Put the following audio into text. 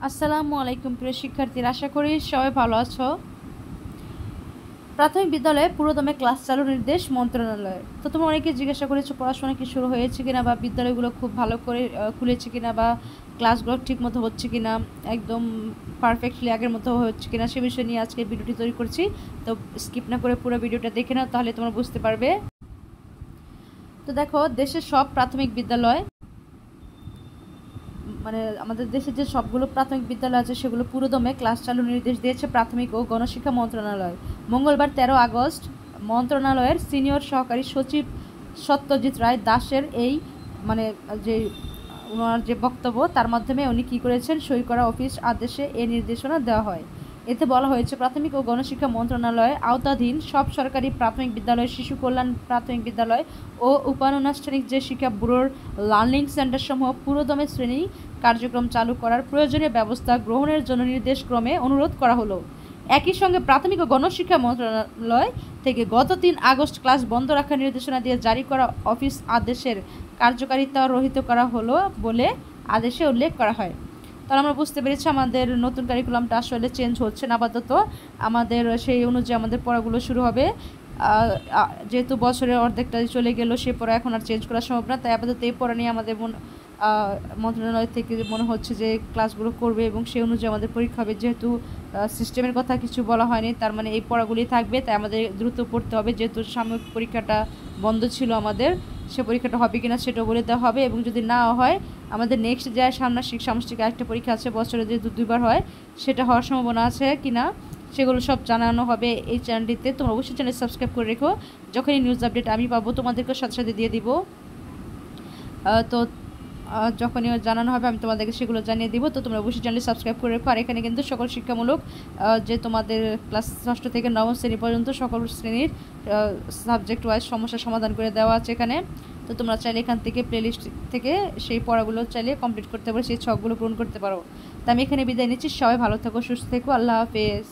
আসসালামু আলাইকুম প্রিয় শিক্ষার্থীরা, আশা করি সবাই ভালো আছো। প্রাথমিক বিদ্যালয়ে পুরোদমে ক্লাস চালু নির্দেশ মন্ত্রণালয়ের। তো তোমরা অনেকে জিজ্ঞাসা করেছো পড়াশোনা কি শুরু হয়েছে কিনা, বা বিদ্যালয়গুলো খুব ভালো করে খুলেছে কিনা, বা ক্লাসগুলো ঠিকমতো হচ্ছে কিনা, একদম পারফেক্টলি আগের মতো হচ্ছে কিনা, সে বিষয় নিয়ে আজকে ভিডিওটি তৈরি করছি। তো স্কিপ না করে পুরো ভিডিওটা দেখে নাও, তাহলে তোমরা বুঝতে পারবে। তো দেখো, দেশের সব প্রাথমিক বিদ্যালয়, মানে আমাদের দেশে যে সবগুলো প্রাথমিক বিদ্যালয় আছে সেগুলো পুরোদমে ক্লাস চালুর নির্দেশ দিয়েছে প্রাথমিক ও গণশিক্ষা মন্ত্রণালয়। মঙ্গলবার 13 আগস্ট মন্ত্রণালয়ের সিনিয়র সহকারী সচিব সত্যজিৎ রায় দাসের এই মানে যে ওনার যে বক্তব্য, তার মাধ্যমে উনি কী করেছেন, সই করা অফিস আদেশে এ নির্দেশনা দেওয়া হয়। এতে বলা হয়েছে, প্রাথমিক ও গণশিক্ষা মন্ত্রণালয় আওতাধীন সব সরকারি প্রাথমিক বিদ্যালয়, শিশু কল্যাণ প্রাথমিক বিদ্যালয় ও উপানুষ্ঠানিক যে শিক্ষা ব্যুরোর লার্নিং সেন্টারসমূহ পুরোদমে শ্রেণী কার্যক্রম চালু করার প্রয়োজনীয় ব্যবস্থা গ্রহণের জন্য নির্দেশক্রমে অনুরোধ করা হলো। একই সঙ্গে প্রাথমিক ও গণশিক্ষা মন্ত্রণালয় থেকে গত 3 আগস্ট ক্লাস বন্ধ রাখার নির্দেশনা দিয়ে জারি করা অফিস আদেশের কার্যকারিতা রহিত করা হলো বলে আদেশে উল্লেখ করা হয়। তাহলে আমরা বুঝতে পেরেছি আমাদের নতুন কারিকুলামটা আসলে চেঞ্জ হচ্ছে না, আপাতত আমাদের সেই অনুযায়ী আমাদের পড়াগুলো শুরু হবে। যেহেতু বছরের অর্ধেকটা চলে গেল, সে পড়া এখন আর চেঞ্জ করা সম্ভব না, তাই আপাতত এই পড়া নিয়ে আমাদের মন্ত্রণালয় থেকে মনে হচ্ছে যে ক্লাসগুলো করবে এবং সেই অনুযায়ী আমাদের পরীক্ষা হবে। যেহেতু সিস্টেমের কথা কিছু বলা হয়নি, তার মানে এই পড়াগুলি থাকবে, তাই আমাদের দ্রুত পড়তে হবে। যেহেতু সাময়িক পরীক্ষাটা বন্ধ ছিল আমাদের, সে পরীক্ষাটা হবে কিনা সেটাও বলে দেওয়া হবে, এবং যদি না হয় আমাদের নেক্সট যে সামনাসিক সামষ্টিক আরেকটা পরীক্ষা আছে, বছরে যেহেতু 2বার হয়, সেটা হওয়ার সম্ভাবনা আছে কিনা সেগুলো সব জানানো হবে এই চ্যানেলটিতে। তোমরা অবশ্যই চ্যানেল সাবস্ক্রাইব করে রেখো, যখনই নিউজ আপডেট আমি পাবো তোমাদেরকে সাথে সাথে দিয়ে দিব। তো যখনই জানানো হবে আমি তোমাদেরকে সেগুলো জানিয়ে দিব। তো তোমরা অবশ্যই চ্যানেল সাবস্ক্রাইব করে রেখো। আর এখানে কিন্তু সকল শিক্ষামূলক যে তোমাদের ক্লাস 6 থেকে 9ম শ্রেণী পর্যন্ত সকল শ্রেণীর সাবজেক্ট ওয়াইজ সমস্যার সমাধান করে দেওয়া আছে এখানে। তো তোমরা চাইলে এখান থেকে প্লেলিস্ট থেকে সেই পড়াগুলো চাইলে কমপ্লিট করতে পারো, সেই ছকগুলো পূরণ করতে পারো। তো আমি এখানে বিদায় নিচ্ছি। সবাই ভালো থেকো, সুস্থ থেকো, আল্লাহ হাফেজ।